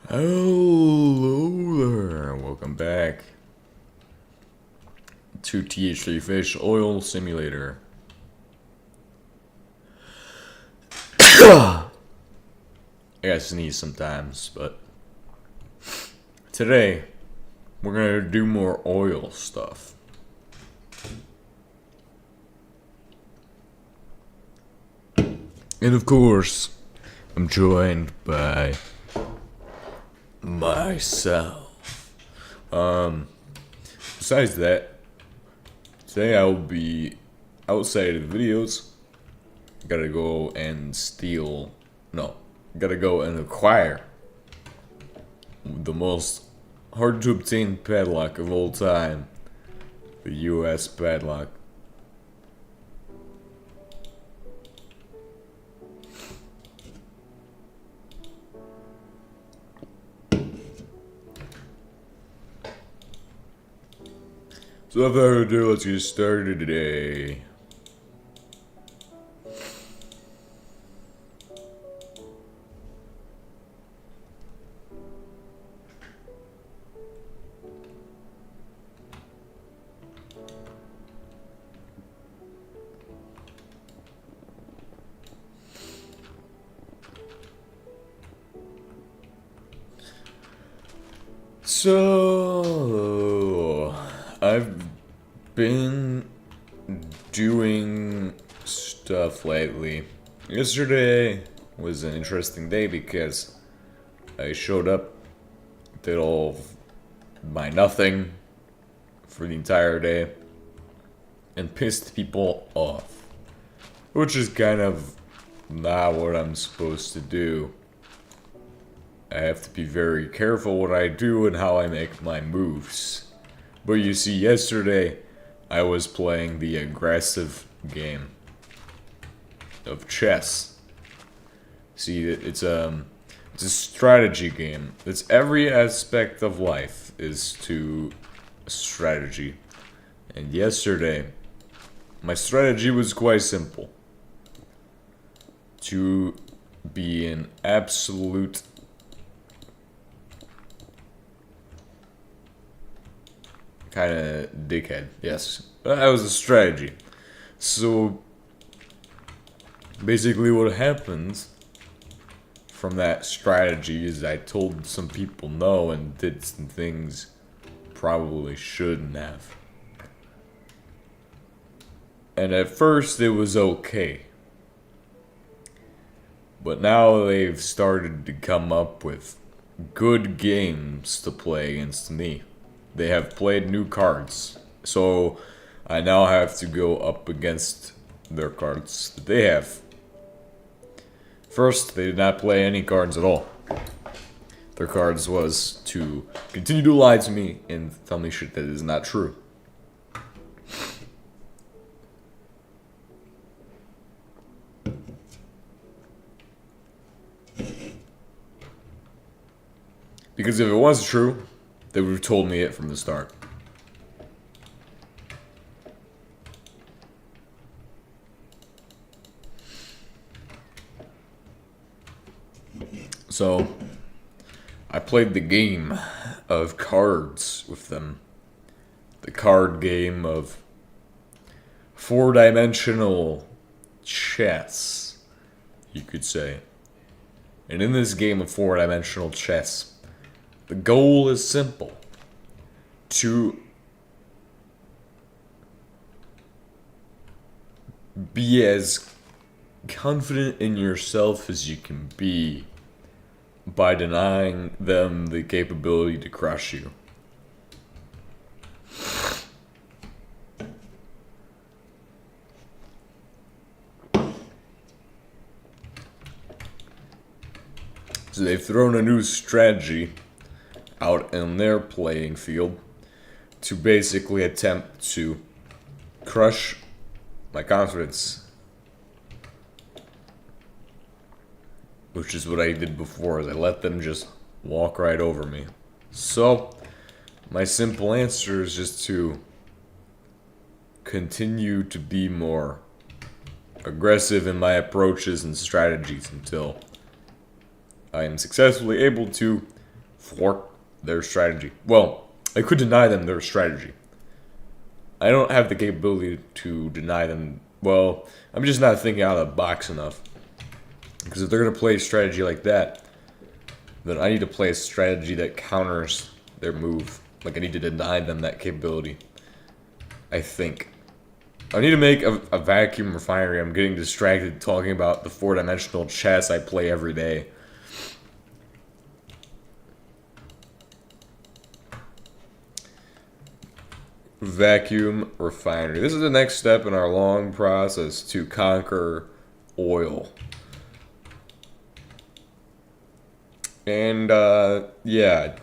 Hello there, welcome back to TH3 Fish Oil Simulator. I gotta sneeze sometimes, but today we're gonna do more oil stuff. And of course, I'm joined by myself. Besides that, today I will be outside of the videos. Gotta go and acquire the most hard to obtain padlock of all time. The US padlock. So without further ado, let's get started today. So, I've been doing stuff lately. Yesterday was an interesting day because I showed up, did all of my nothing for the entire day, and pissed people off. Which is kind of not what I'm supposed to do. I have to be very careful what I do and how I make my moves. But you see, yesterday I was playing the aggressive game of chess. See, it's a strategy game. It's every aspect of life is to strategy. And yesterday, my strategy was quite simple. To be an absolute kind of dickhead, yes. That was a strategy. So, basically what happened from that strategy is I told some people no and did some things probably shouldn't have. And at first it was okay. But now they've started to come up with good games to play against me. They have played new cards, so I now have to go up against their cards that they have. First, they did not play any cards at all. Their cards was to continue to lie to me and tell me shit that is not true. Because if it was true, they would have told me it from the start. So, I played the game of cards with them. The card game of four-dimensional chess, you could say. And in this game of four-dimensional chess, the goal is simple. To be as confident in yourself as you can be by denying them the capability to crush you. So they've thrown a new strategy out in their playing field to basically attempt to crush my confidence. Which is what I did before, is I let them just walk right over me. So, my simple answer is just to continue to be more aggressive in my approaches and strategies until I am successfully able to thwart their strategy. Well, I could deny them their strategy. I don't have the capability to deny them. Well, I'm just not thinking out of the box enough. Because if they're going to play a strategy like that, then I need to play a strategy that counters their move. Like, I need to deny them that capability. I think. I need to make a vacuum refinery. I'm getting distracted talking about the 4-dimensional chess I play every day. Vacuum refinery. This is the next step in our long process to conquer oil. And, yeah.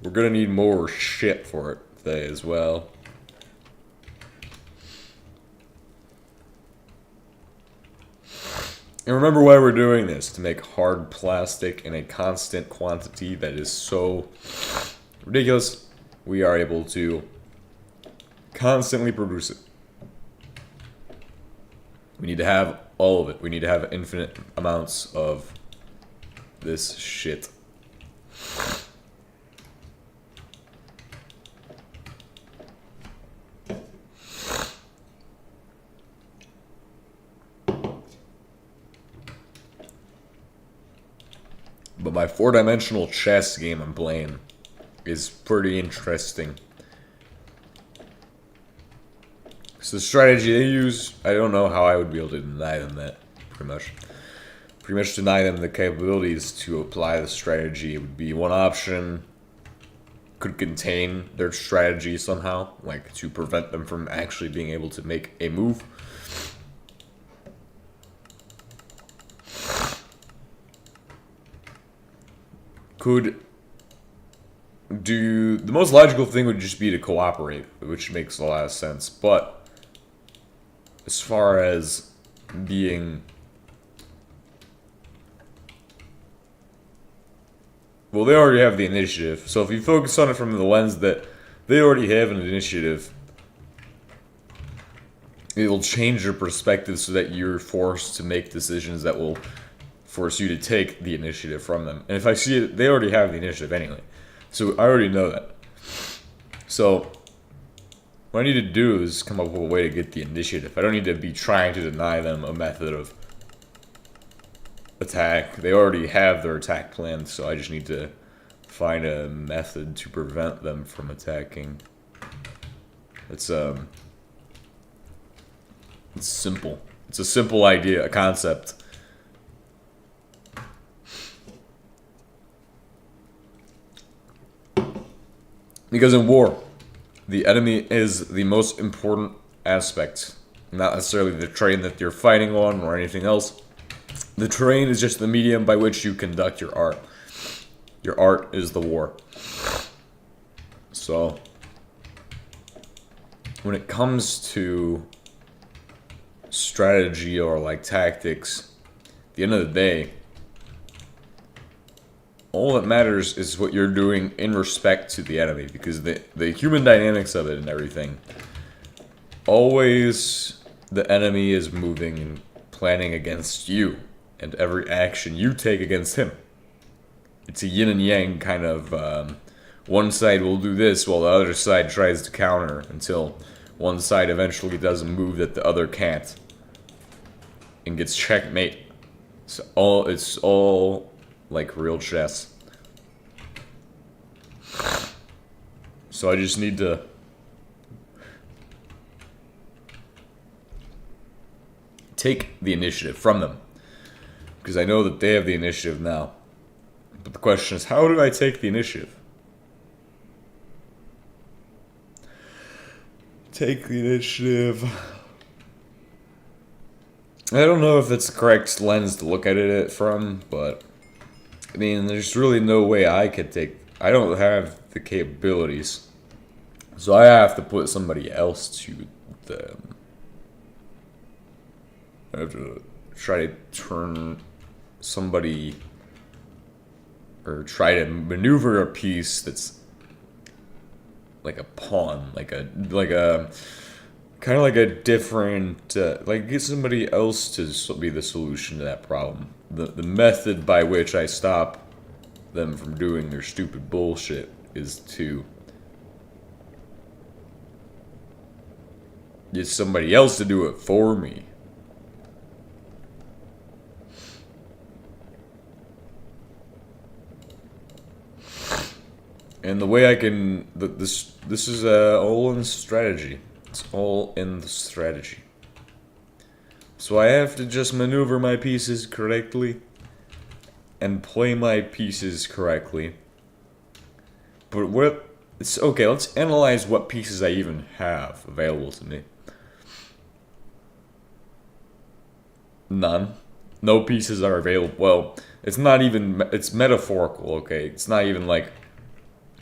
We're gonna need more shit for it today as well. And remember why we're doing this, to make hard plastic in a constant quantity that is so ridiculous. We are able to constantly produce it. We need to have all of it. We need to have infinite amounts of this shit. But my 4-dimensional chess game I'm playing is pretty interesting. So the strategy they use, I don't know how I would be able to deny them that, pretty much deny them the capabilities to apply the strategy. It would be one option, could contain their strategy somehow, like to prevent them from actually being able to make a move. Could do, the most logical thing would just be to cooperate, which makes a lot of sense, but as far as being, well, they already have the initiative, so if you focus on it from the lens that they already have an initiative, it will change your perspective so that you're forced to make decisions that will force you to take the initiative from them. And if I see it, they already have the initiative anyway. So I already know that. So what I need to do is come up with a way to get the initiative. I don't need to be trying to deny them a method of attack. They already have their attack plan, so I just need to find a method to prevent them from attacking. It's simple. It's a simple idea, a concept. Because in war, the enemy is the most important aspect. Not necessarily the terrain that you're fighting on or anything else. The terrain is just the medium by which you conduct your art. Your art is the war. So, when it comes to strategy or like tactics, at the end of the day, all that matters is what you're doing in respect to the enemy, because the human dynamics of it and everything, always the enemy is moving and planning against you, and every action you take against him. It's a yin and yang kind of, one side will do this while the other side tries to counter until one side eventually does a move that the other can't and gets checkmate. It's all like real chess. So I just need to take the initiative from them, because I know that they have the initiative now. But the question is, how do I take the initiative? Take the initiative. I don't know if that's the correct lens to look at it from, but I mean, there's really no way I could take. I don't have the capabilities, so I have to put somebody else to them. I have to try to turn somebody, or try to maneuver a piece that's like a pawn, like a kind of like a different, like get somebody else to be the solution to that problem. The method by which I stop them from doing their stupid bullshit is to get somebody else to do it for me. And the way I can... This is all in strategy. It's all in the strategy. So I have to just maneuver my pieces correctly and play my pieces correctly. But what... It's okay, let's analyze what pieces I even have available to me. None. No pieces are available. Well, it's not even... It's metaphorical, okay? It's not even like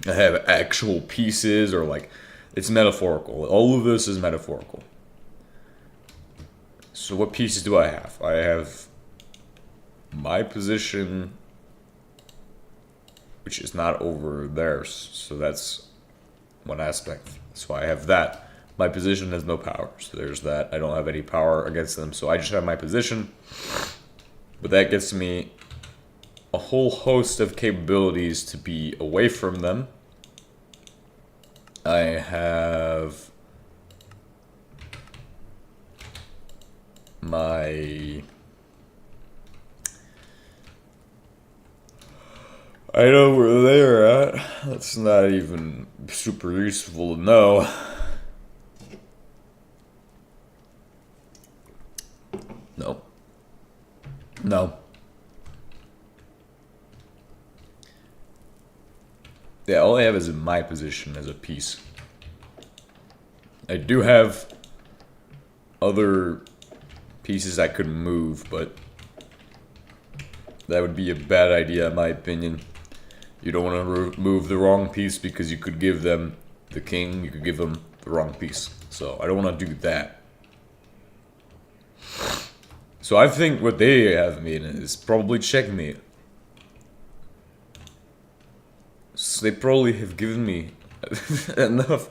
I have actual pieces or like... It's metaphorical. All of this is metaphorical. So what pieces do I have? I have my position, which is not over theirs. So that's one aspect. So I have that. My position has no power. So there's that. I don't have any power against them. So I just have my position. But that gets me a whole host of capabilities to be away from them. I have my... I know where they're at. That's not even super useful to know. No. No. Yeah, all I have is in my position as a piece. I do have other pieces I could move, but that would be a bad idea in my opinion. You don't want to move the wrong piece because you could give them the king, you could give them the wrong piece. So I don't want to do that. So I think what they have me in is probably checkmate. So they probably have given me enough.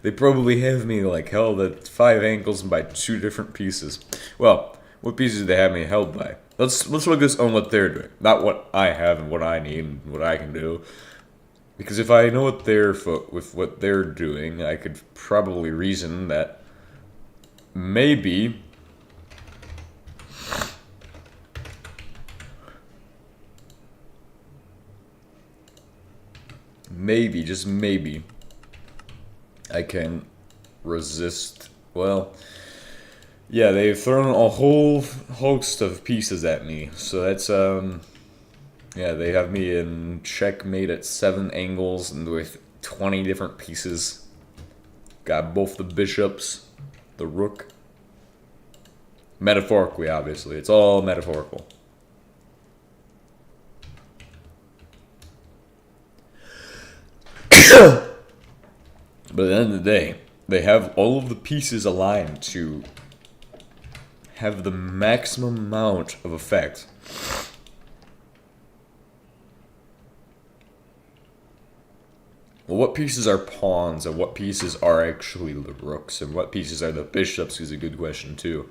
They probably have me like held at 5 ankles by 2 different pieces. Well, what pieces do they have me held by? Let's focus on what they're doing, not what I have and what I need and what I can do. Because if I know what they're with what they're doing, I could probably reason that maybe just maybe, I can resist. Well, yeah, they've thrown a whole host of pieces at me. So that's, yeah, they have me in checkmate at 7 angles and with 20 different pieces. Got both the bishops, the rook. Metaphorically, obviously. It's all metaphorical. But at the end of the day, they have all of the pieces aligned to have the maximum amount of effect. Well, what pieces are pawns and what pieces are actually the rooks and what pieces are the bishops is a good question too.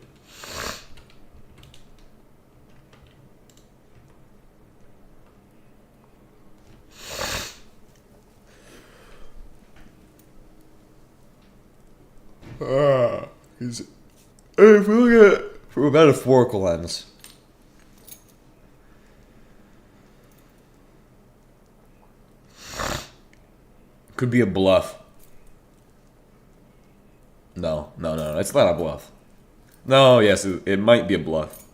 If we look at it from a metaphorical lens, could be a bluff. No, it's not a bluff. No, yes, it might be a bluff.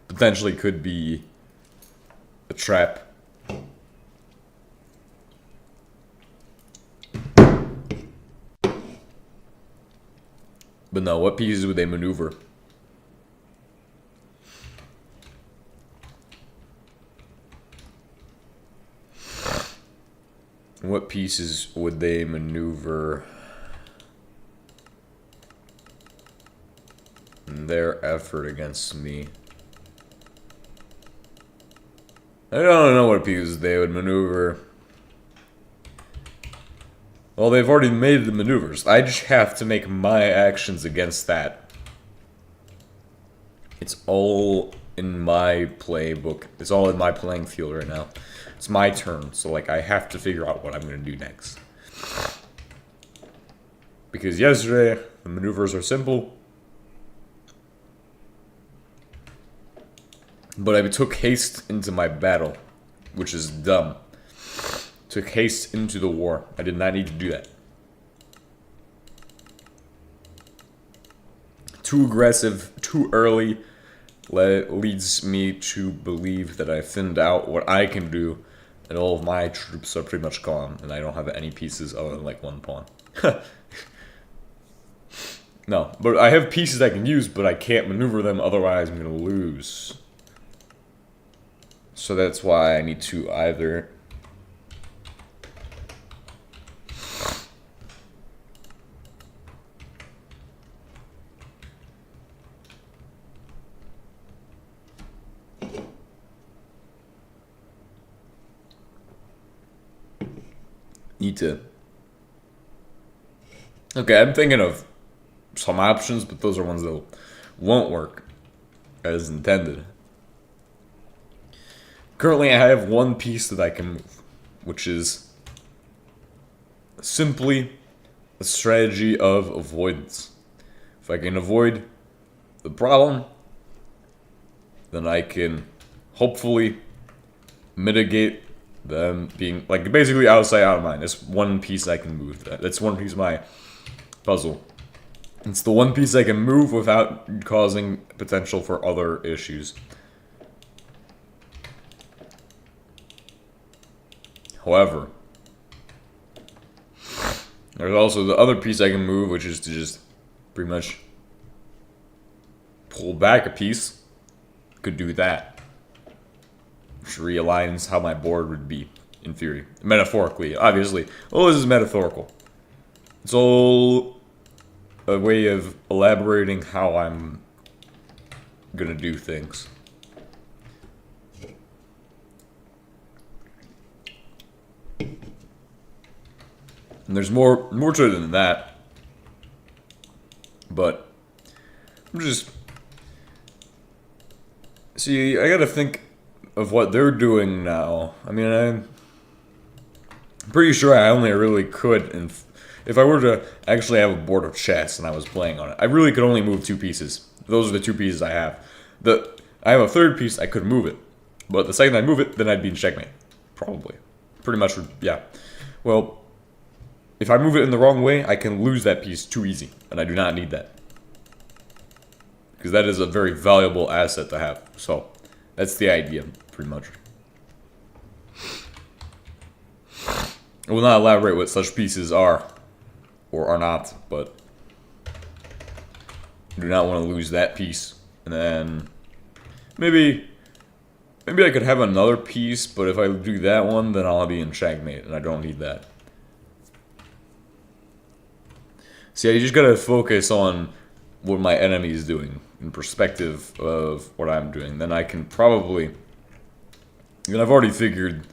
Potentially could be a trap. But no, what pieces would they maneuver? What pieces would they maneuver in their effort against me? I don't know what pieces they would maneuver. Well, they've already made the maneuvers. I just have to make my actions against that. It's all in my playbook. It's all in my playing field right now. It's my turn, so like I have to figure out what I'm gonna do next. Because yesterday the maneuvers are simple, but I took haste into my battle, which is dumb. Took haste into the war. I did not need to do that. Too aggressive, too early, leads me to believe that I thinned out what I can do, and all of my troops are pretty much gone, and I don't have any pieces other than like one pawn. No, but I have pieces I can use, but I can't maneuver them, otherwise I'm going to lose. So that's why I need to either... Okay, I'm thinking of some options, but those are ones that won't work as intended. Currently, I have one piece that I can move, which is simply a strategy of avoidance. If I can avoid the problem, then I can hopefully mitigate them being, like, basically outside, out of mind. It's one piece I can move. That's one piece of my puzzle. It's the one piece I can move without causing potential for other issues. However, there's also the other piece I can move, which is to just pretty much pull back a piece. Could do that. Which realigns how my board would be, in theory. Metaphorically, obviously. Well, this is metaphorical. It's all a way of elaborating how I'm gonna do things. And there's more to it than that. But I'm just... See, I gotta think of what they're doing now. I mean, I'm pretty sure I only really could, and if I were to actually have a board of chess and I was playing on it, I really could only move two pieces. Those are the two pieces I have. I have a third piece, I could move it. But the second I move it, then I'd be in checkmate. Probably. Pretty much, yeah. Well, if I move it in the wrong way, I can lose that piece too easy, and I do not need that. Because that is a very valuable asset to have. So, that's the idea, pretty much. I will not elaborate what such pieces are, or are not, but I do not want to lose that piece. And then, maybe I could have another piece, but if I do that one, then I'll be in checkmate, and I don't need that. See, I just gotta focus on what my enemy is doing in perspective of what I'm doing. Then I can probably... And I've already figured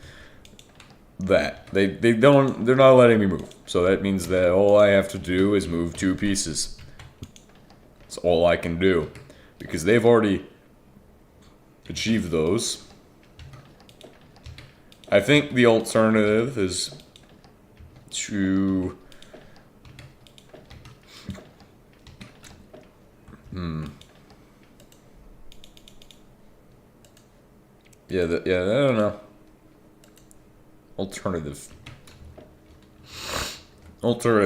that. They're not letting me move. So that means that all I have to do is move two pieces. That's all I can do. Because they've already achieved those. I think the alternative is to... Yeah, I don't know. Alternative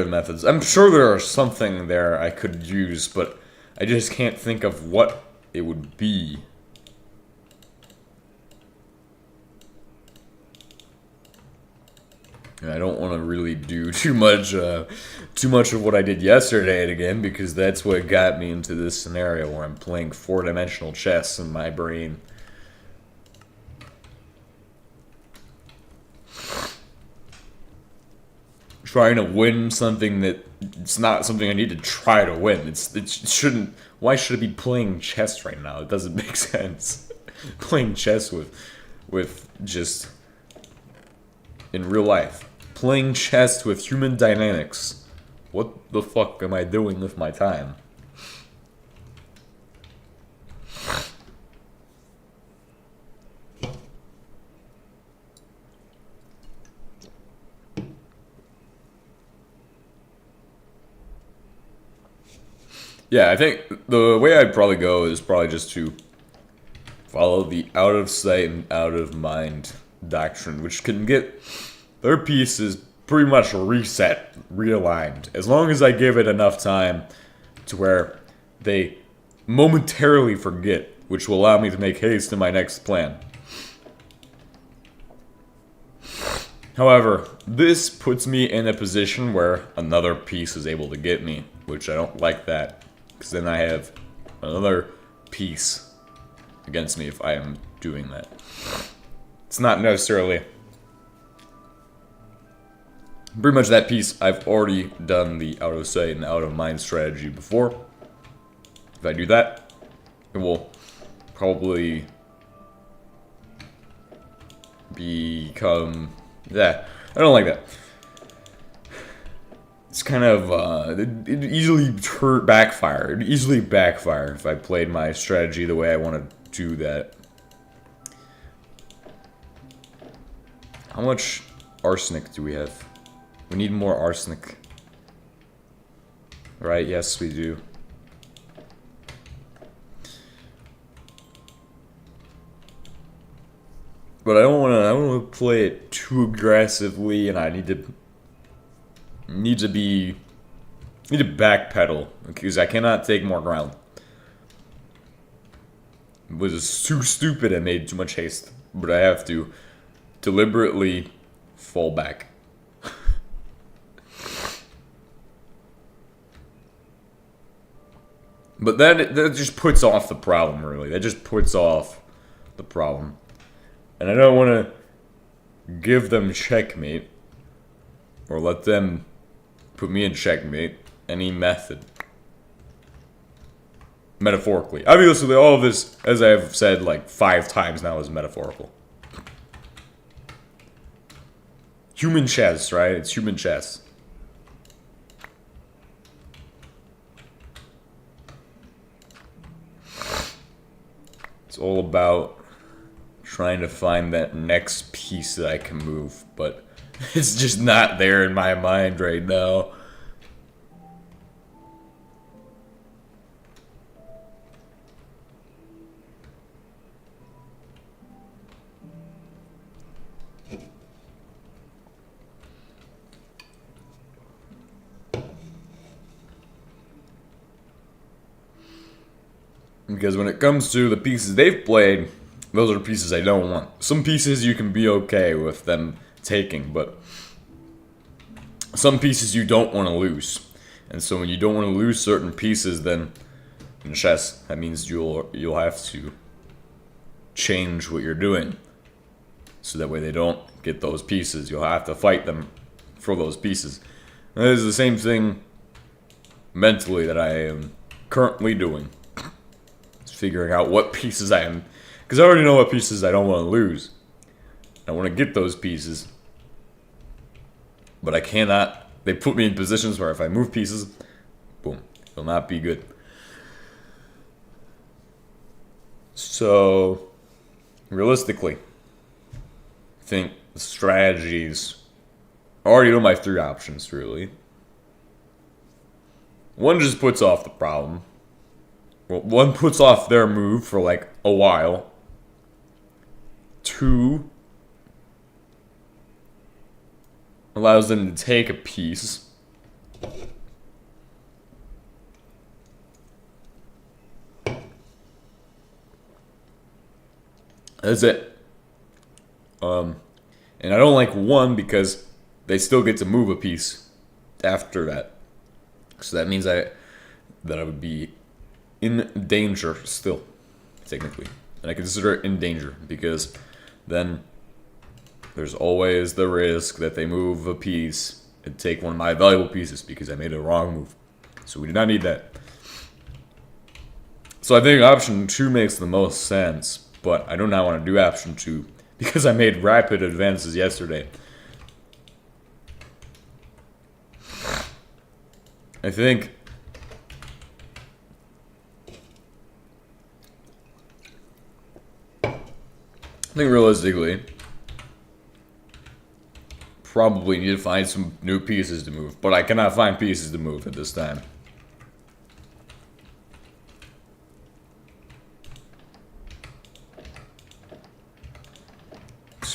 methods. I'm sure there are something there I could use, but I just can't think of what it would be. And I don't want to really do too much of what I did yesterday again, because that's what got me into this scenario where I'm playing four-dimensional chess in my brain. Trying to win something that it's not something I need to try to win. It shouldn't. Why should I be playing chess right now? It doesn't make sense. Playing chess with just in real life. Playing chess with human dynamics. What the fuck am I doing with my time? Yeah, I think the way I'd probably go is probably just to follow the out of sight and out of mind doctrine, which can get their pieces pretty much reset, realigned, as long as I give it enough time to where they momentarily forget, which will allow me to make haste in my next plan. However, this puts me in a position where another piece is able to get me, which I don't like that, because then I have another piece against me if I am doing that. It's not necessarily... Pretty much that piece, I've already done the out of sight and out of mind strategy before. If I do that, it will probably become... Yeah, I don't like that. It's kind of, it'd easily backfire. It'd easily backfire if I played my strategy the way I want to do that. How much arsenic do we have? We need more arsenic. Right, yes we do. But I don't want to play it too aggressively, and I need to backpedal because I cannot take more ground. It was too stupid and made too much haste, but I have to deliberately fall back. But that just puts off the problem, really. That just puts off the problem. And I don't want to give them checkmate, or let them put me in checkmate, any method. Metaphorically. Obviously, all of this, as I've said like 5 times now, is metaphorical. Human chess, right? It's human chess. It's all about trying to find that next piece that I can move, but it's just not there in my mind right now. Because when it comes to the pieces they've played, those are pieces I don't want. Some pieces you can be okay with them taking, but some pieces you don't want to lose. And so when you don't want to lose certain pieces, then in chess, that means you'll have to change what you're doing. So that way they don't get those pieces. You'll have to fight them for those pieces. And that is the same thing mentally that I am currently doing. Figuring out what pieces I am, because I already know what pieces I don't want to lose. I want to get those pieces, but I cannot. They put me in positions where if I move pieces, boom, it'll not be good. So, realistically, I think the strategies, I already know my 3 options, really. One just puts off the problem. Well, 1 puts off their move for like a while. 2 allows them to take a piece. That's it. And I don't like 1 because they still get to move a piece after that. So that means that I would be in danger still, technically. And I consider it in danger because then there's always the risk that they move a piece and take one of my valuable pieces because I made a wrong move. So we do not need that. So I think option 2 makes the most sense, but I do not want to do option 2 because I made rapid advances yesterday. I think realistically, probably need to find some new pieces to move, but I cannot find pieces to move at this time.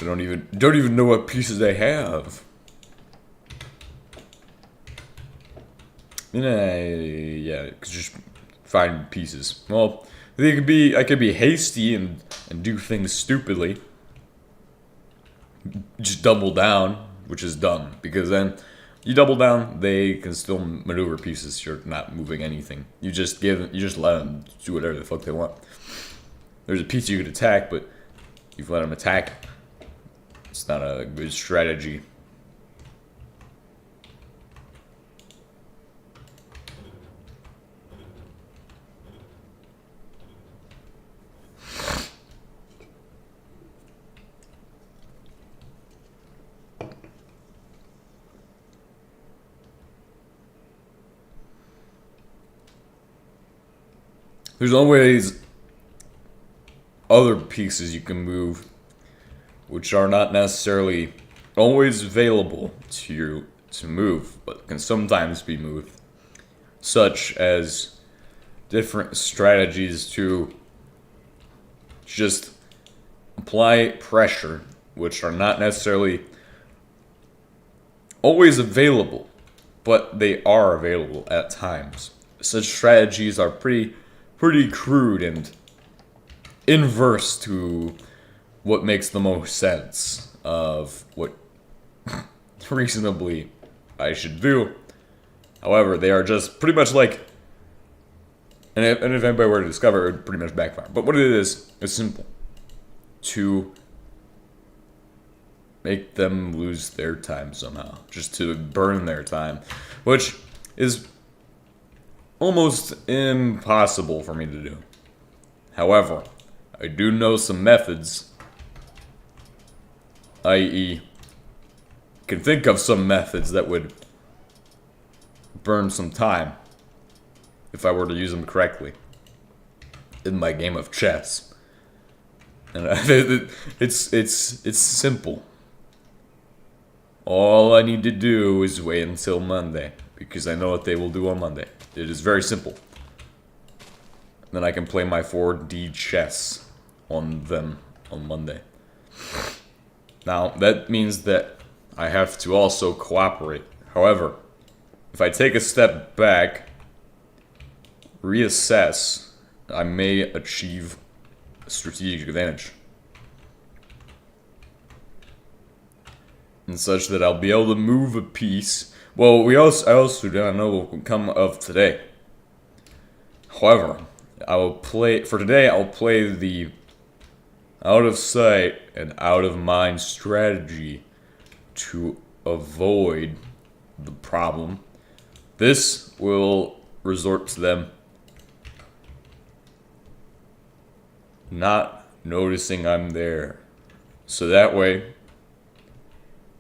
So don't even know what pieces they have. Yeah, just find pieces. Well, I could be hasty and do things stupidly. Just double down, which is dumb, because then you double down, they can still maneuver pieces. You're not moving anything. You just let them do whatever the fuck they want. There's a piece you could attack, but you've let them attack. It's not a good strategy. There's always other pieces you can move, which are not necessarily always available to move, but can sometimes be moved, such as different strategies to just apply pressure, which are not necessarily always available, but they are available at times. Such strategies are pretty crude and inverse to what makes the most sense of what reasonably I should do. However, they are just pretty much like, and if anybody were to discover, it would pretty much backfire. But what it is simple. To make them lose their time somehow. Just to burn their time. Which is almost impossible for me to do. However, I do know some methods, i.e., can think of some methods that would burn some time if I were to use them correctly in my game of chess. And it's simple. All I need to do is wait until Monday, because I know what they will do on Monday. It is very simple. Then I can play my 4D chess on them on Monday. Now, that means that I have to also cooperate. However, if I take a step back, reassess, I may achieve a strategic advantage. And such that I'll be able to move a piece. Well, I also do not know what will come of today. However, for today, I'll play the out of sight and out of mind strategy to avoid the problem. This will resort to them not noticing I'm there. So that way,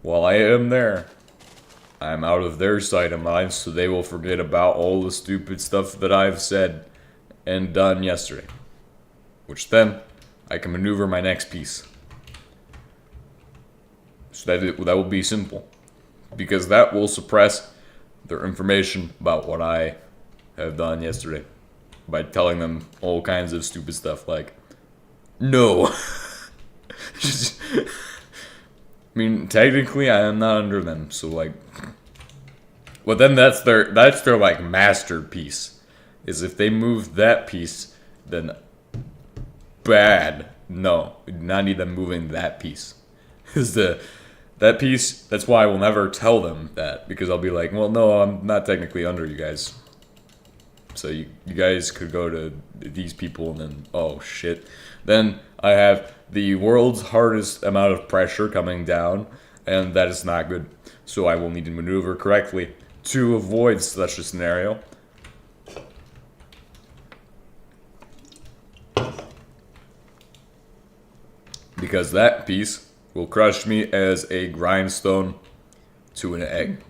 while I am there, I'm out of their sight and mind, so they will forget about all the stupid stuff that I've said and done yesterday. Which then, I can maneuver my next piece. So that will be simple. Because that will suppress their information about what I have done yesterday. By telling them all kinds of stupid stuff like, no. I mean, technically, I am not under them, so like, well, then that's their like masterpiece. Is if they move that piece, then bad. No, we do not need them moving that piece. Is that piece? That's why I will never tell them that, because I'll be like, well, no, I'm not technically under you guys. So you guys could go to these people, and then oh shit, then I have the world's hardest amount of pressure coming down, and that is not good. So I will need to maneuver correctly to avoid such a scenario. Because that piece will crush me as a grindstone to an egg.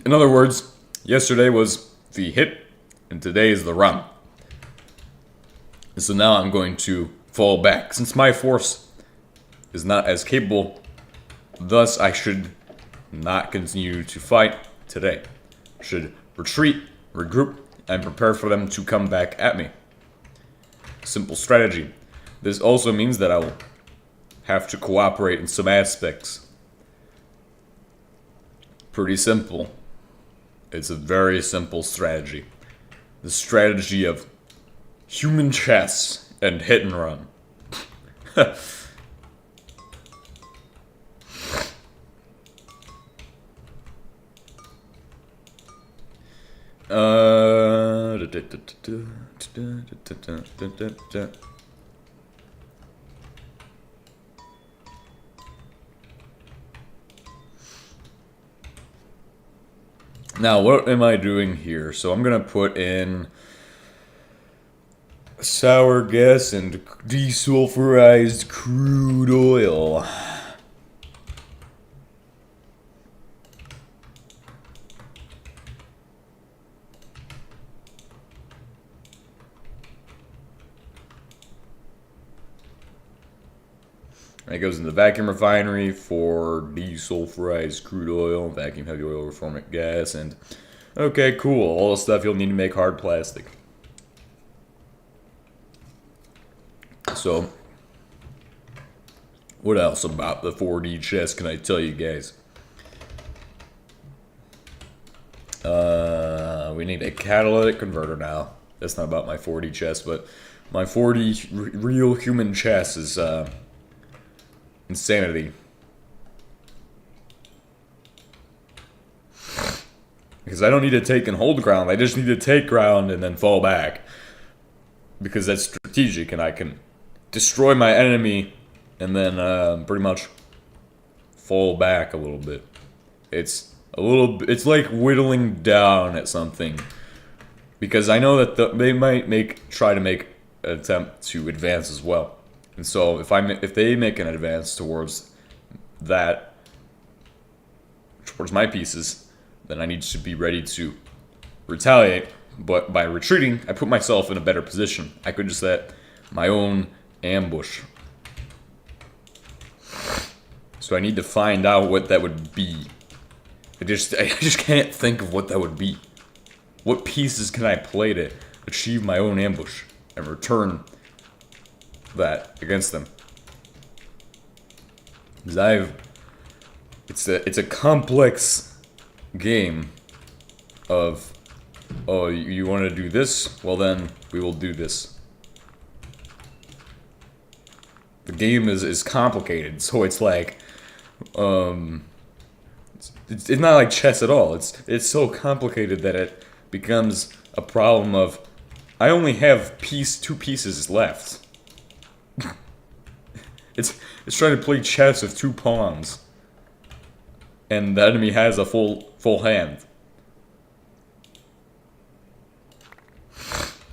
In other words, yesterday was the hit, and today is the run. And so now I'm going to fall back. Since my force is not as capable, thus I should not continue to fight today. Should retreat regroup, and prepare for them to come back at me. Simple strategy. This also means that I will have to cooperate in some aspects. Pretty simple. It's a very simple strategy. The strategy of human chess and hit and run. Now, what am I doing here? So I'm gonna put in sour gas and desulfurized crude oil. It goes in the vacuum refinery for desulfurized crude oil, vacuum heavy oil, reformic gas, and okay, cool. All the stuff you'll need to make hard plastic. So, what else about the 4D chess can I tell you guys? We need a catalytic converter now. That's not about my 4D chess, but my 4D real human chess is insanity. Because I don't need to take and hold ground, I just need to take ground and then fall back. Because that's strategic and I can destroy my enemy and then pretty much fall back a little bit. It's like whittling down at something. Because I know that they might try to make an attempt to advance as well. And so if they make an advance towards my pieces, then I need to be ready to retaliate. But by retreating, I put myself in a better position. I could just set my own ambush. So I need to find out what that would be. I just can't think of what that would be. What pieces can I play to achieve my own ambush and return that against them? Because it's a complex game of, oh, you want to do this? Well then, we will do this. The game is complicated, so it's like, it's not like chess at all. It's so complicated that it becomes a problem of, I only have two pieces left. It's trying to play chess with 2 pawns, and the enemy has a full hand.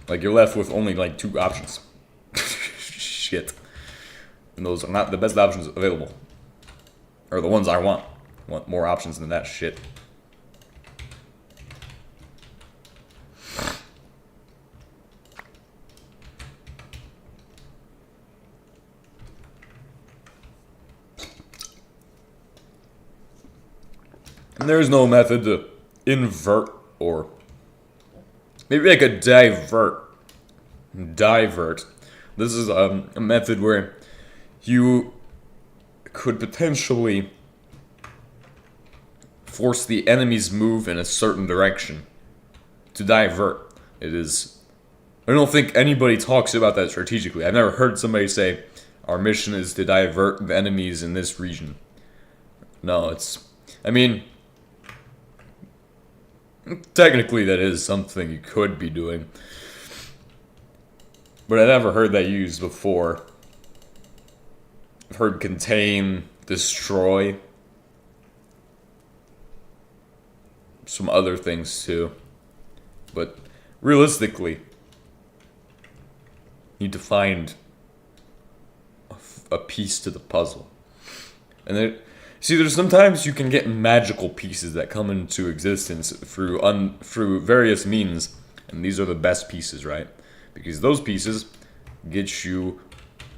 Like, you're left with only like 2 options. Shit. And those are not the best options available. Or the ones I want. I want more options than that shit. And there's no method to invert, or maybe I could divert. This is a method where you could potentially force the enemy's move in a certain direction to divert. I don't think anybody talks about that strategically. I've never heard somebody say, our mission is to divert the enemies in this region. No, I mean, technically that is something you could be doing. But I've never heard that used before. I've heard contain, destroy. Some other things too. But realistically, you need to find a piece to the puzzle. And there's sometimes you can get magical pieces that come into existence through various means, and these are the best pieces, right? Because those pieces get you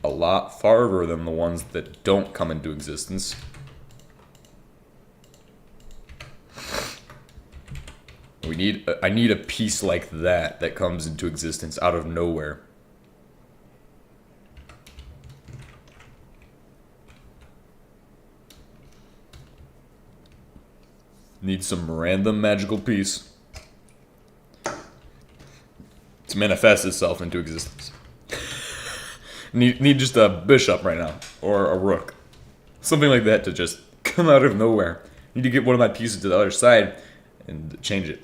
a lot farther than the ones that don't come into existence. I need a piece like that comes into existence out of nowhere. Need some random magical piece to manifest itself into existence. need just a bishop right now, or a rook. Something like that to just come out of nowhere. Need to get one of my pieces to the other side and change it.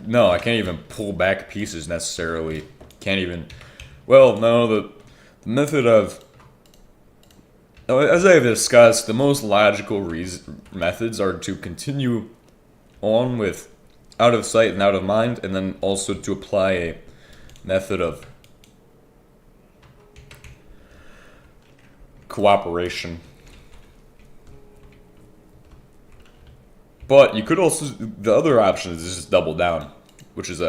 No, I can't even pull back pieces necessarily. Can't even. Well, no, the method of. As I have discussed, the most logical methods are to continue on with out of sight and out of mind, and then also to apply a method of cooperation. But you could also, the other option is just double down, which is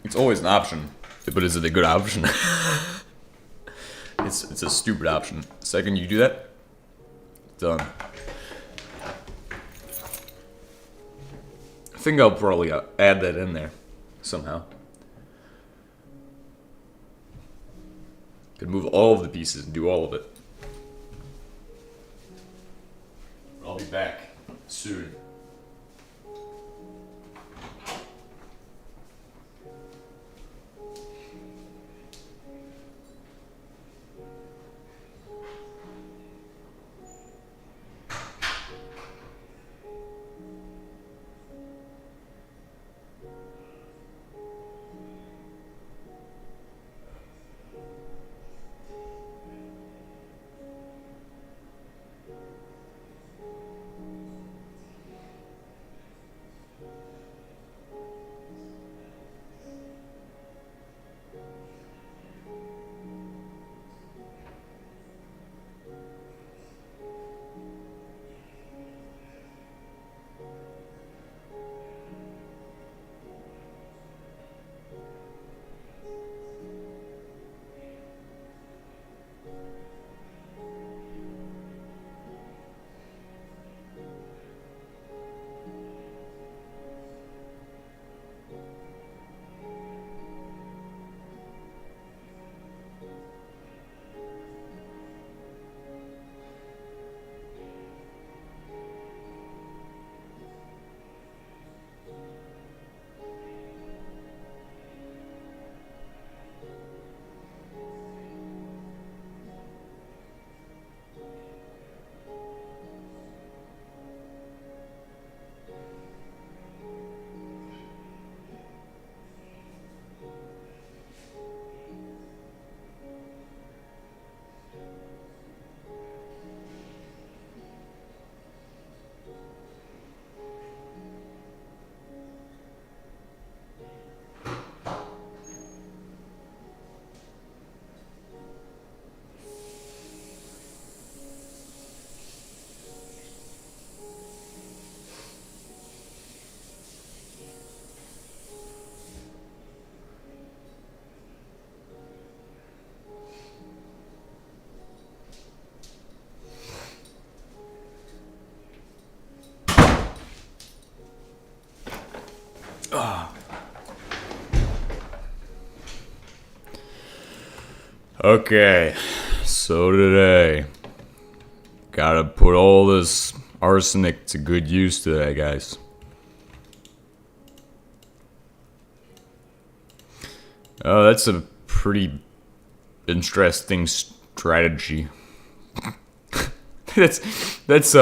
it's always an option, but is it a good option? It's a stupid option. The second you do that, done. I think I'll probably add that in there somehow. Could move all of the pieces and do all of it. I'll be back soon. Okay, so today, gotta put all this arsenic to good use today, guys. Oh, that's a pretty interesting strategy. That's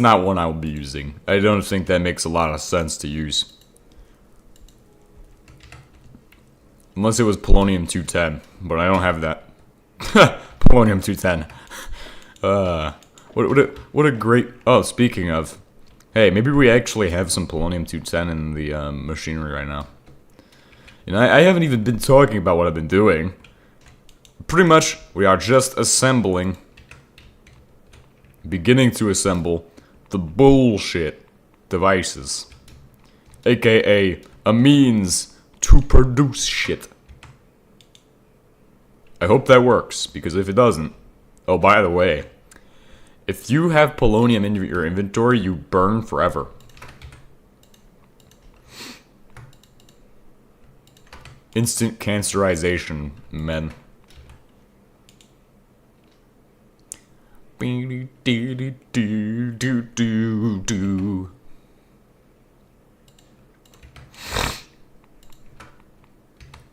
not one I will be using. I don't think that makes a lot of sense to use. Unless it was polonium-210, but I don't have that. Polonium-210. What a great... Oh, speaking of... Hey, maybe we actually have some polonium-210 in the machinery right now. You know, I haven't even been talking about what I've been doing. Pretty much, we are just assembling... Beginning to assemble the bullshit devices. AKA a means to produce shit. I hope that works, because if it doesn't... Oh, by the way, if you have polonium in your inventory, you burn forever. Instant cancerization, men.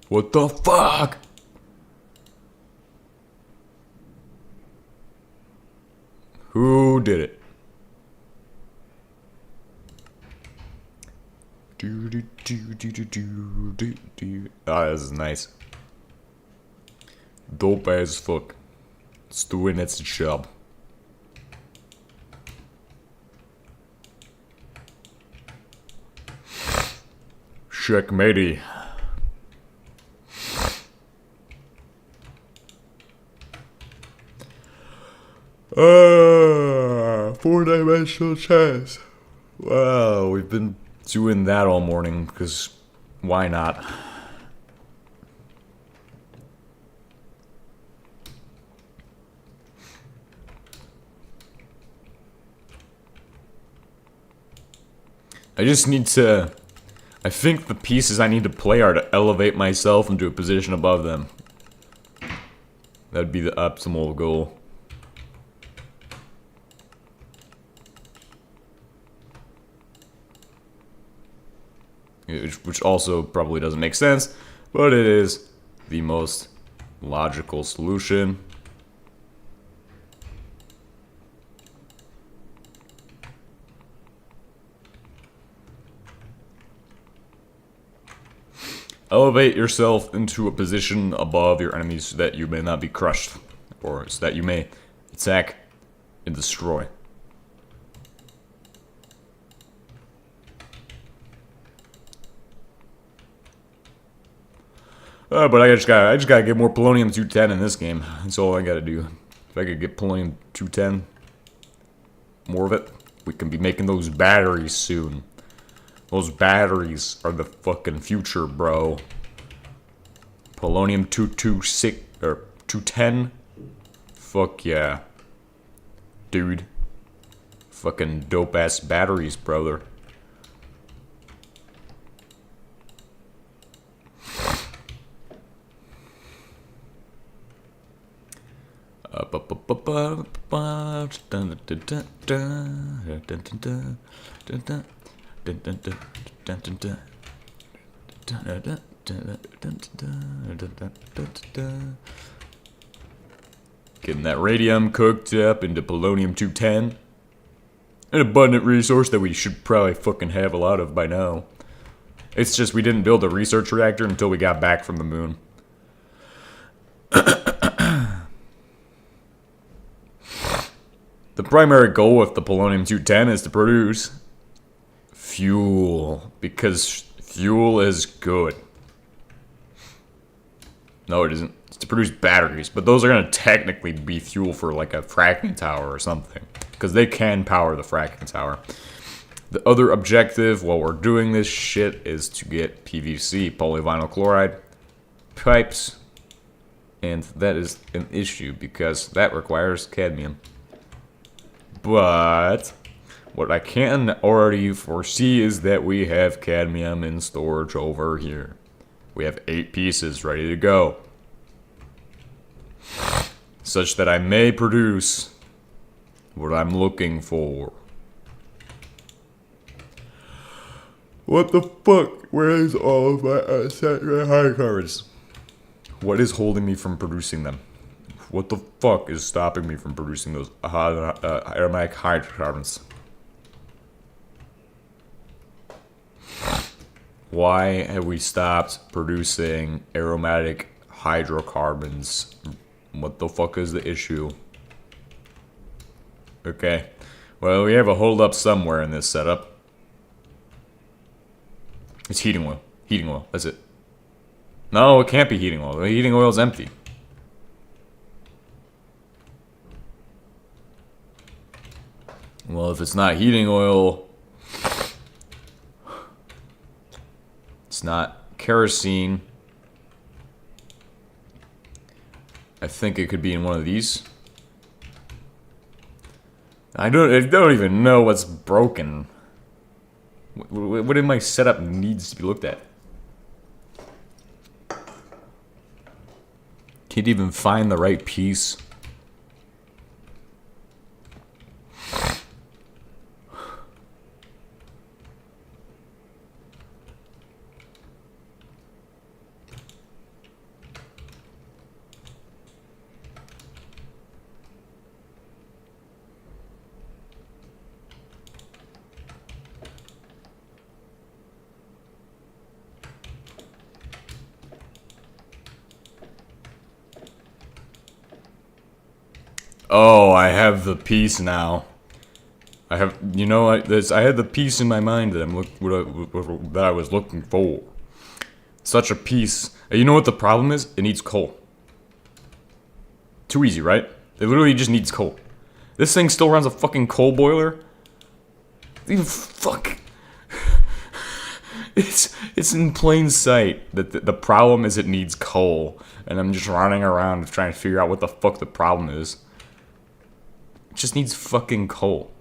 What the fuck? Who did it? Ah, this is nice. Dope as fuck. It's doing its job. Checkmatey. Four-dimensional chess. Wow, we've been doing that all morning, because why not? I just need to... I think the pieces I need to play are to elevate myself into a position above them. That'd be the optimal goal. Which also probably doesn't make sense, but it is the most logical solution. Elevate yourself into a position above your enemies so that you may not be crushed, or so that you may attack and destroy. But I just gotta get more polonium 210 in this game. That's all I gotta do. If I could get polonium 210, more of it, we can be making those batteries soon. Those batteries are the fucking future, bro. Polonium 226 or 210. Fuck yeah, dude. Fucking dope ass batteries, brother. Getting that radium cooked up into polonium 210. An abundant resource that we should probably fucking have a lot of by now. It's just we didn't build a research reactor until we got back from the moon. The primary goal with the polonium 210 is to produce fuel, because fuel is good. No, it isn't. It's to produce batteries, but those are going to technically be fuel for like a fracking tower or something, because they can power the fracking tower. The other objective while we're doing this shit is to get PVC, polyvinyl chloride, pipes, and that is an issue because that requires cadmium. But what I can already foresee is that we have cadmium in storage over here. We have 8 pieces ready to go, such that I may produce what I'm looking for. What the fuck? Where is all of my unsaturated hydrocarbons? What is holding me from producing them? What the fuck is stopping me from producing those aromatic hydrocarbons? Why have we stopped producing aromatic hydrocarbons? What the fuck is the issue? Okay. Well, we have a holdup somewhere in this setup. It's heating oil. Heating oil. That's it. No, it can't be heating oil. The heating oil is empty. Well, if it's not heating oil, it's not kerosene. I think it could be in one of these. I don't even know what's broken. What in my setup needs to be looked at? Can't even find the right piece. Oh, I have the piece now. I have, you know, I had the piece in my mind that that I was looking for. Such a piece. You know what the problem is? It needs coal. Too easy, right? It literally just needs coal. This thing still runs a fucking coal boiler. Fuck. It's in plain sight that the problem is it needs coal, and I'm just running around trying to figure out what the fuck the problem is. It just needs fucking coal.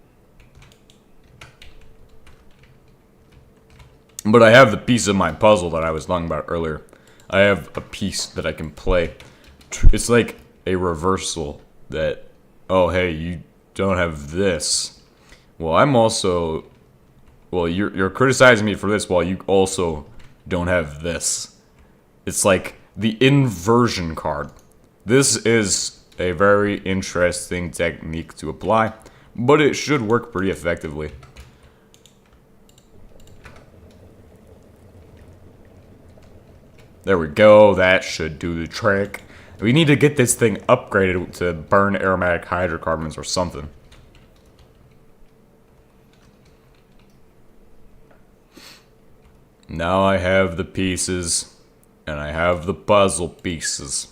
But I have the piece of my puzzle that I was talking about earlier. I have a piece that I can play. It's like a reversal that, oh hey, you don't have this. Well, I'm also, well, you're criticizing me for this while you also don't have this. It's like the inversion card. This is a very interesting technique to apply, but it should work pretty effectively. There we go, that should do the trick. We need to get this thing upgraded to burn aromatic hydrocarbons or something. Now I have the pieces, and I have the puzzle pieces.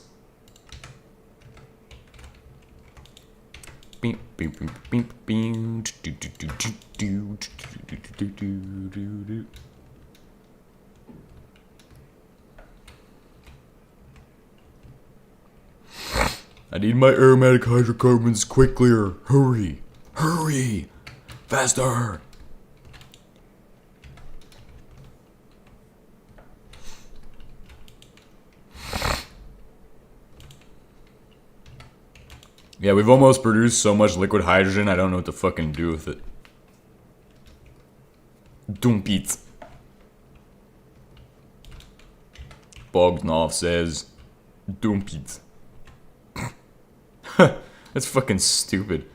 I need my aromatic hydrocarbons quickly. Hurry! Hurry! Faster! Yeah, we've almost produced so much liquid hydrogen, I don't know what to fucking do with it. Dumpit. Bogdanov says, Dumpit. That's fucking stupid.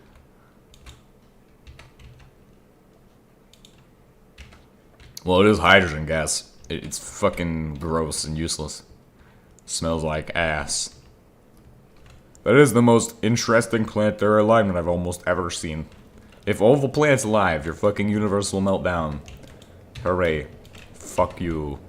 Well, it is hydrogen gas. It's fucking gross and useless. Smells like ass. That is the most interesting planetary alignment I've almost ever seen. If all the planets alive, your fucking universe will melt down. Hooray. Fuck you.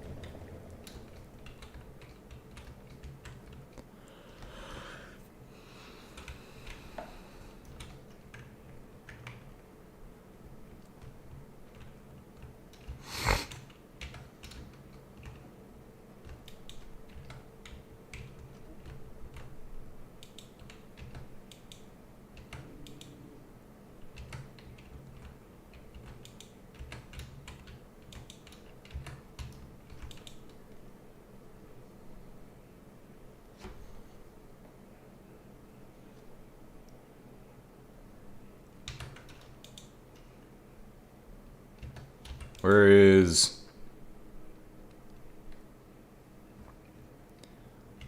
Where is...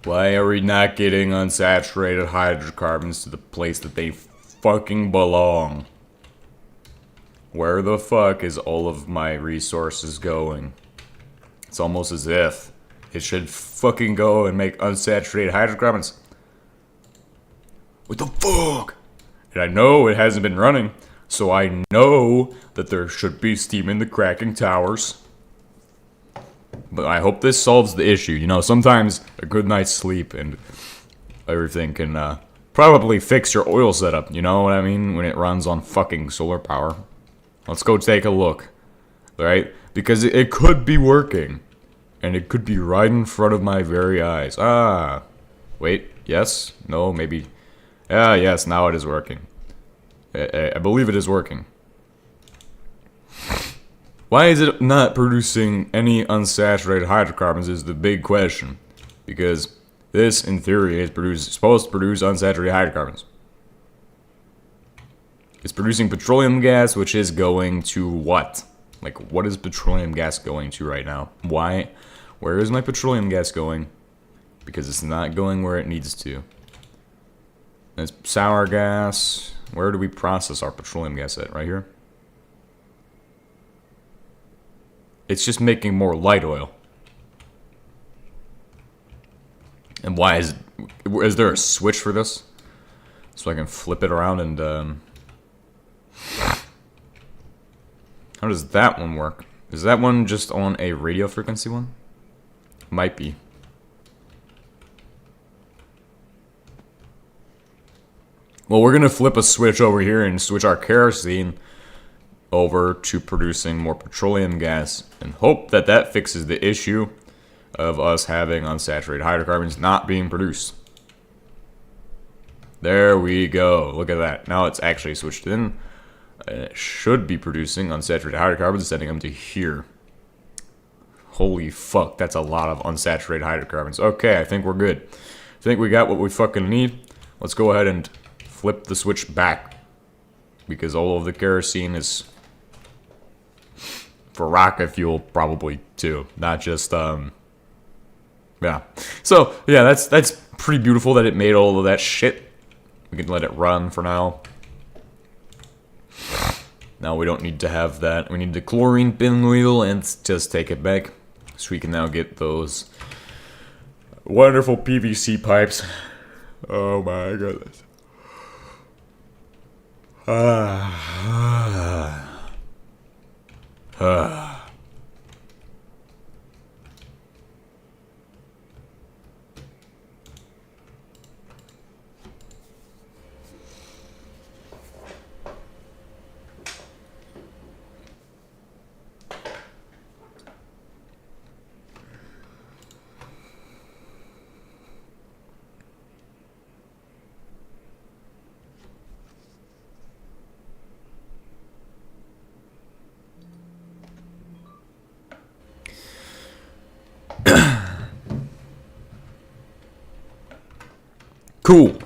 Why are we not getting unsaturated hydrocarbons to the place that they fucking belong? Where the fuck is all of my resources going? It's almost as if it should fucking go and make unsaturated hydrocarbons. What the fuck? And I know it hasn't been running, so I know that there should be steam in the cracking towers. But I hope this solves the issue. You know, sometimes a good night's sleep and everything can probably fix your oil setup. You know what I mean? When it runs on fucking solar power. Let's go take a look. Alright? Because it could be working. and it could be right in front of my very eyes. Ah, wait, yes, no, maybe. Ah, yes, now it is working. I believe it is working. Why is it not producing any unsaturated hydrocarbons is the big question. Because this, in theory, is supposed to produce unsaturated hydrocarbons. It's producing petroleum gas, which is going to what? Like, what is petroleum gas going to right now? Why? Where is my petroleum gas going? Because it's not going where it needs to. It's sour gas. Where do we process our petroleum gas at? Right here? It's just making more light oil. And why is there a switch for this? So I can flip it around and, how does that one work? Is that one just on a radio frequency one? Might be. Well, we're gonna flip a switch over here and switch our kerosene over to producing more petroleum gas and hope that that fixes the issue of us having unsaturated hydrocarbons not being produced. There we go. Look at that. Now it's actually switched in. It should be producing unsaturated hydrocarbons, sending them to here. Holy fuck, that's a lot of unsaturated hydrocarbons. Okay, I think we're good. I think we got what we fucking need. Let's go ahead and flip the switch back. Because all of the kerosene is for rocket fuel, probably, too. Not just, yeah. So, yeah, that's pretty beautiful that it made all of that shit. We can let it run for now. Now we don't need to have that. We need the chlorine pinwheel and just take it back. So we can now get those wonderful PVC pipes. Oh my goodness. Cool.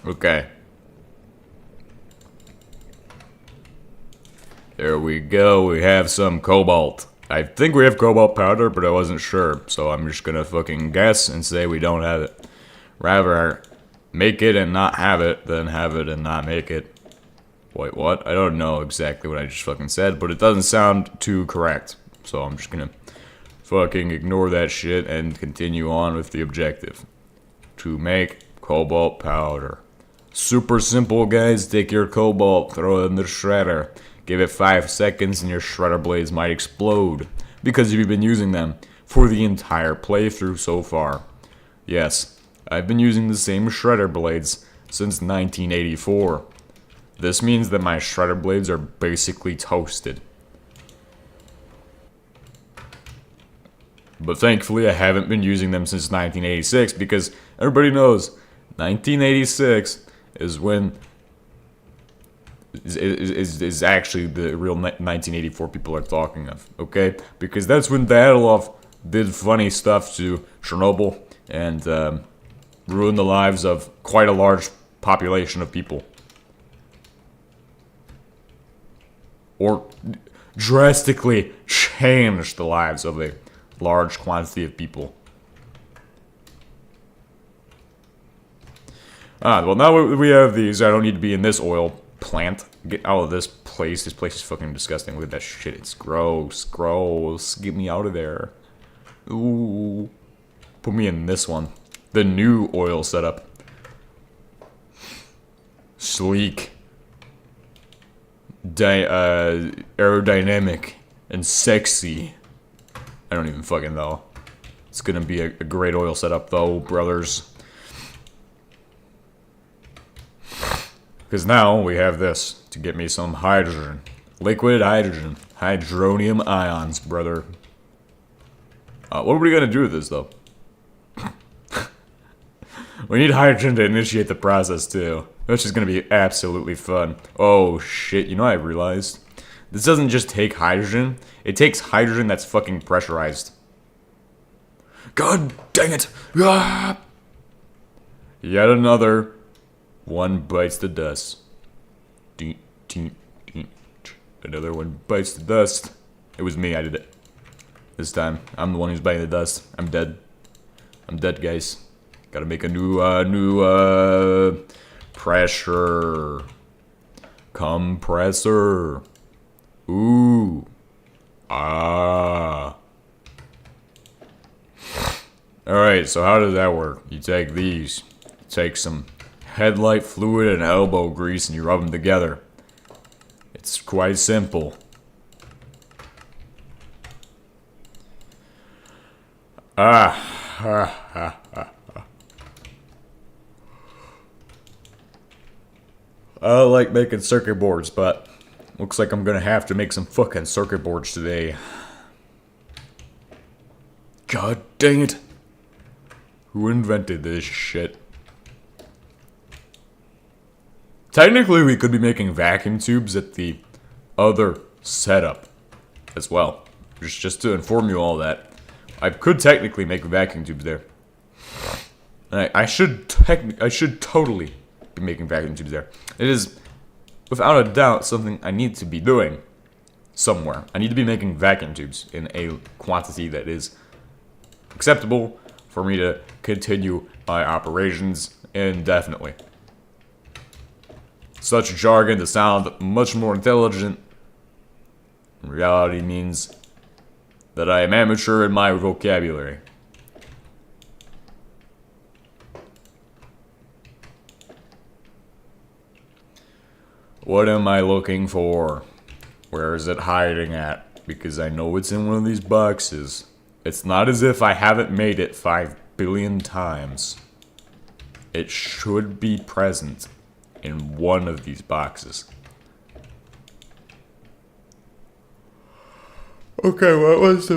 Okay. There we go. We have some cobalt. I think we have cobalt powder, but I wasn't sure. So I'm just gonna fucking guess and say we don't have it. Rather make it and not have it than have it and not make it. Wait, what? I don't know exactly what I just fucking said, but it doesn't sound too correct. So I'm just gonna fucking ignore that shit and continue on with the objective. To make cobalt powder. Super simple, guys. Take your cobalt, throw it in the shredder. Give it 5 seconds and your shredder blades might explode. Because you've been using them for the entire playthrough so far. Yes, I've been using the same shredder blades since 1984. This means that my shredder blades are basically toasted. But thankfully I haven't been using them since 1986 because everybody knows 1986 is when is actually the real 1984 people are talking of, okay? Because that's when Dadalov did funny stuff to Chernobyl and ruined the lives of quite a large population of people. Or drastically changed the lives of a large quantity of people. Well, now we have these. I don't need to be in this oil plant. Get out of this place. This place is fucking disgusting. Look at that shit. It's gross. Gross. Get me out of there. Ooh. Put me in this one. The new oil setup. Sleek. Aerodynamic. And sexy. I don't even fucking know. It's gonna be a great oil setup, though, brothers. Because now we have this to get me some hydrogen. Liquid hydrogen. Hydronium ions, brother. What are we going to do with this, though? We need hydrogen to initiate the process, too. Which is going to be absolutely fun. Oh, shit. You know what I realized? This doesn't just take hydrogen. It takes hydrogen that's fucking pressurized. God dang it. Ah! Yet another... one bites the dust. Another one bites the dust. It was me, I did it. This time, I'm the one who's biting the dust. I'm dead. I'm dead, guys. Gotta make a new pressure. Compressor. Ooh. Ah. Alright, so how does that work? You take these. You take some headlight fluid and elbow grease and you rub them together. It's quite simple. I like making circuit boards, but looks like I'm gonna have to make some fucking circuit boards today. God dang it. Who invented this shit? Technically, we could be making vacuum tubes at the other setup as well. Just to inform you all that. I could technically make vacuum tubes there. And I should totally be making vacuum tubes there. It is, without a doubt, something I need to be doing somewhere. I need to be making vacuum tubes in a quantity that is acceptable for me to continue my operations indefinitely. Such jargon to sound much more intelligent, in reality means that I am amateur in my vocabulary. What am I looking for? Where is it hiding at? Because I know it's in one of these boxes. It's not as if I haven't made it 5 billion times. It should be present in one of these boxes. Okay, well, it was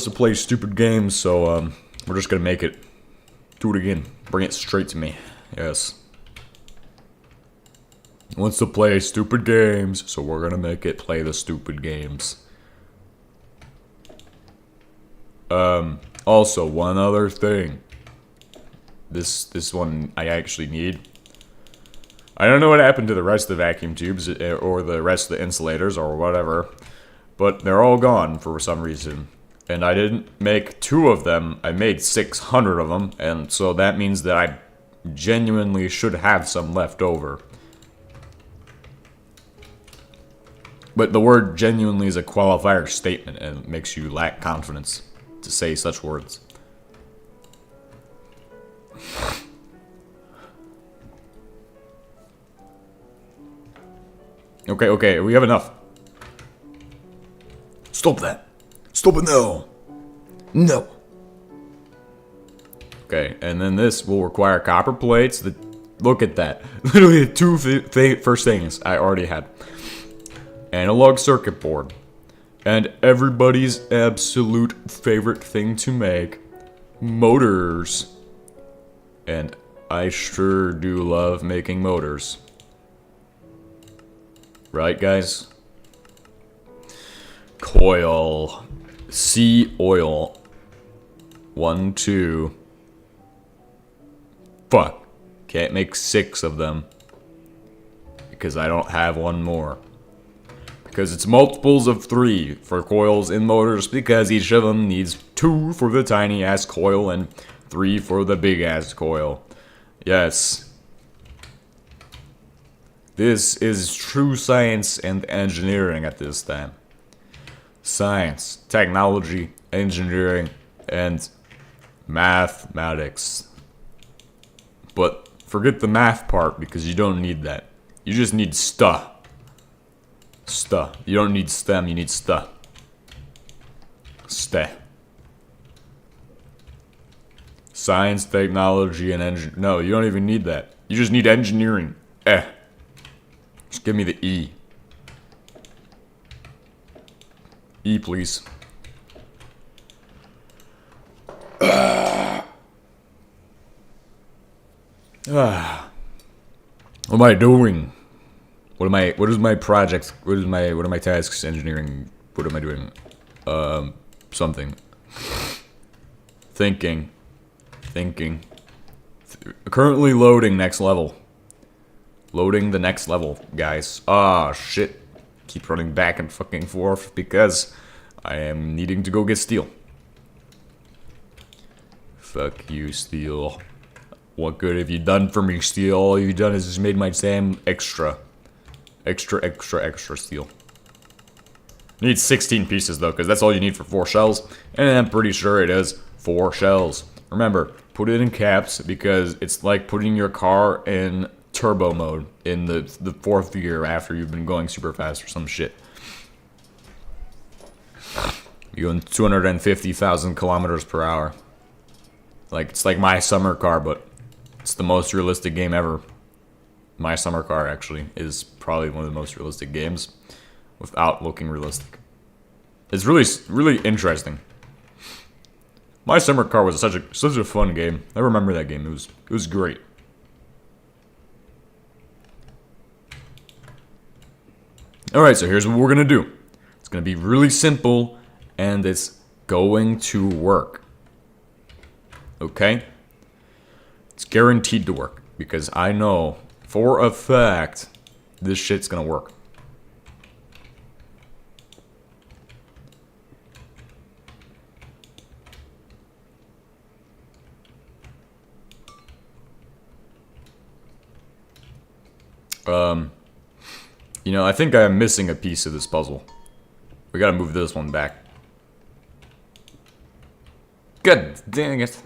to play stupid games, so we're just gonna make it. Do it again. Bring it straight to me. Yes. It wants to play stupid games, so we're gonna make it play the stupid games. Also, one other thing. This one I actually need. I don't know what happened to the rest of the vacuum tubes or the rest of the insulators or whatever, but they're all gone for some reason. And I didn't make 2 of them, I made 600 of them, and so that means that I genuinely should have some left over. But the word genuinely is a qualifier statement and it makes you lack confidence to say such words. Okay, we have enough. Stop that. Stop it now. No. Okay, and then this will require copper plates. Look at that. Literally the 2 first things I already had. Analog circuit board. And everybody's absolute favorite thing to make. Motors. And I sure do love making motors. Right, guys? Coil. C oil. 1, 2. Fuck. Can't make 6 of them. Because I don't have one more. Because it's multiples of 3 for coils in motors, because each of them needs 2 for the tiny ass coil and 3 for the big ass coil. Yes. This is true science and engineering at this time. Science, technology, engineering, and mathematics. But forget the math part, because you don't need that. You just need stuff. Stuff. You don't need STEM, you need stuff. Science, technology, and engineering. No, you don't even need that. You just need engineering. Just give me the E. E, please. What am I doing? What is my project? What are my tasks? Engineering. What am I doing? Something. Thinking. Currently loading next level. Loading the next level, guys. Ah, shit. Keep running back and fucking forth because I am needing to go get steel. Fuck you, steel. What good have you done for me, steel? All you've done is just made my SAM extra. Extra steel. You need 16 pieces, though, because that's all you need for 4 shells. And I'm pretty sure it is 4 shells. Remember, put it in caps, because it's like putting your car in turbo mode in the 4th gear after you've been going super fast or some shit. You're going 250,000 kilometers per hour. Like, it's like my summer car, but it's the most realistic game ever. My summer car, actually, is probably one of the most realistic games without looking realistic. It's really interesting. My summer car was such a fun game. I remember that game. It was great. Alright, so here's what we're gonna do. It's gonna be really simple, and it's going to work. Okay? It's guaranteed to work, because I know for a fact this shit's gonna work. You know, I think I'm missing a piece of this puzzle. We gotta move this one back. God dang it.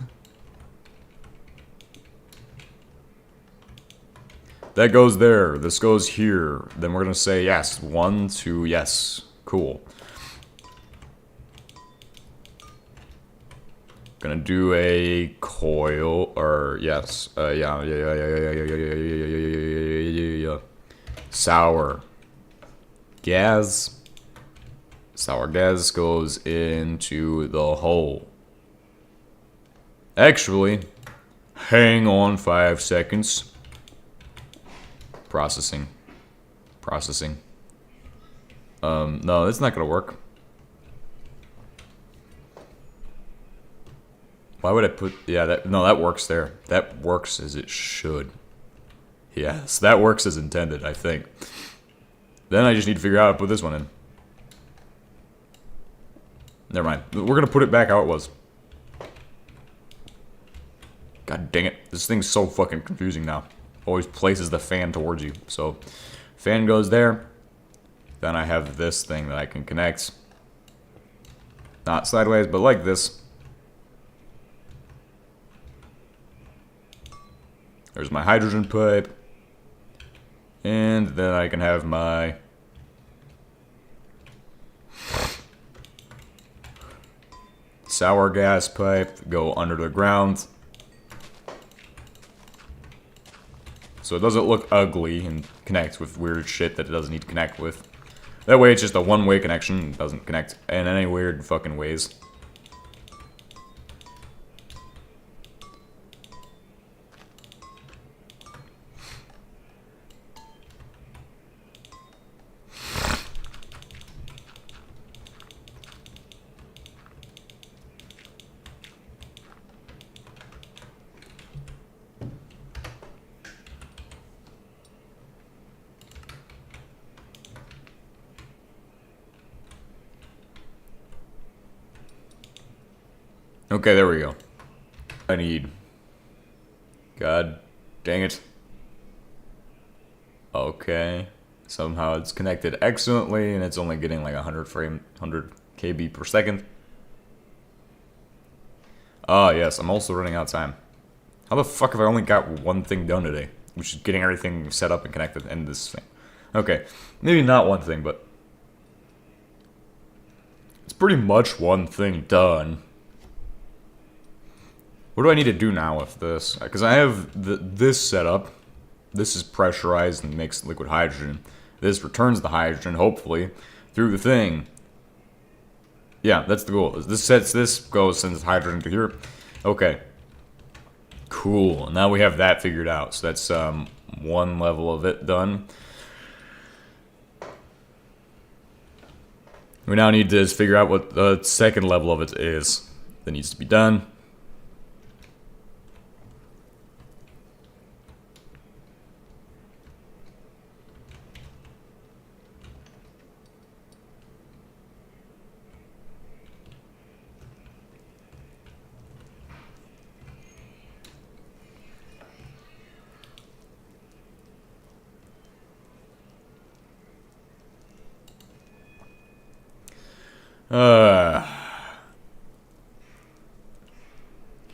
That goes there. This goes here. Then we're gonna say yes. 1, 2, yes. Cool. Gonna do a coil, or yes. Yeah. Sour gas. Sour gas goes into the hole. Actually, hang on 5 seconds. Processing. No, that's not gonna work. Why would I put... Yeah, that works there. That works as it should. Yes, that works as intended, I think. Then I just need to figure out how to put this one in. Never mind. We're gonna put it back how it was. God dang it. This thing's so fucking confusing now. Always places the fan towards you. So, fan goes there. Then I have this thing that I can connect. Not sideways, but like this. There's my hydrogen pipe. And then I can have my sour gas pipe go under the ground. So it doesn't look ugly and connect with weird shit that it doesn't need to connect with. That way it's just a one-way connection. It doesn't connect in any weird fucking ways. Okay, there we go. I need... God dang it. Okay. Somehow it's connected excellently, and it's only getting like 100 KB per second. Ah, yes, I'm also running out of time. How the fuck have I only got one thing done today? Which is getting everything set up and connected and this thing. Okay, maybe not one thing, but... it's pretty much one thing done. What do I need to do now with this? Because I have this set up. This is pressurized and makes liquid hydrogen. This returns the hydrogen, hopefully, through the thing. Yeah, that's the goal. This goes, sends hydrogen to here. Okay. Cool. Now we have that figured out. So that's one level of it done. We now need to figure out what the second level of it is that needs to be done.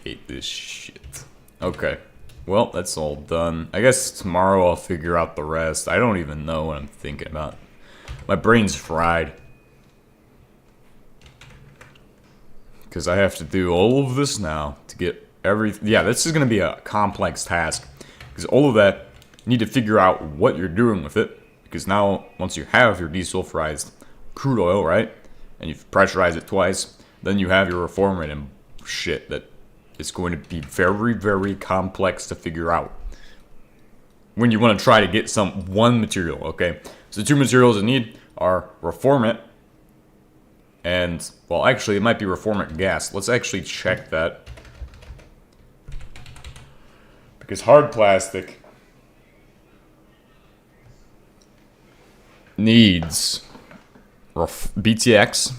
Hate this shit. Okay. Well, that's all done. I guess tomorrow I'll figure out the rest. I don't even know what I'm thinking about. My brain's fried. Because I have to do all of this now to get everything. Yeah, this is going to be a complex task. Because all of that, you need to figure out what you're doing with it. Because now, once you have your desulfurized crude oil, right? And you've pressurized it twice, then you have your reformant and shit that is going to be very, very complex to figure out when you want to try to get one material, okay? So the two materials you need are reformant and, well, actually, it might be reformant gas. Let's actually check that. Because hard plastic needs BTX,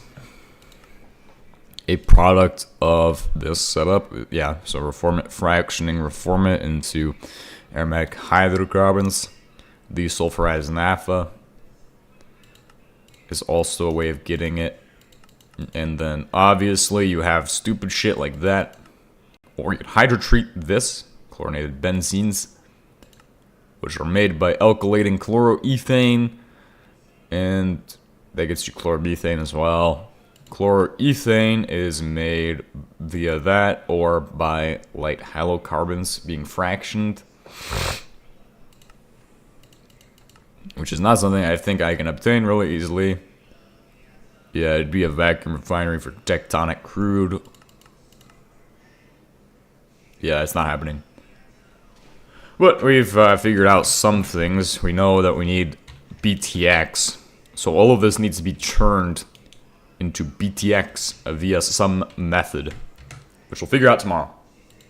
a product of this setup. Yeah, so reformant fractioning reformant into aromatic hydrocarbons. Desulfurized naphtha is also a way of getting it. And then obviously you have stupid shit like that. Or you can hydrotreat this, chlorinated benzenes, which are made by alkylating chloroethane, and that gets you chloromethane as well. Chloroethane is made via that or by light halocarbons being fractioned, which is not something I think I can obtain really easily. Yeah, it'd be a vacuum refinery for tectonic crude. Yeah, it's not happening. But we've figured out some things. We know that we need BTX. So all of this needs to be churned into BTX via some method, which we'll figure out tomorrow.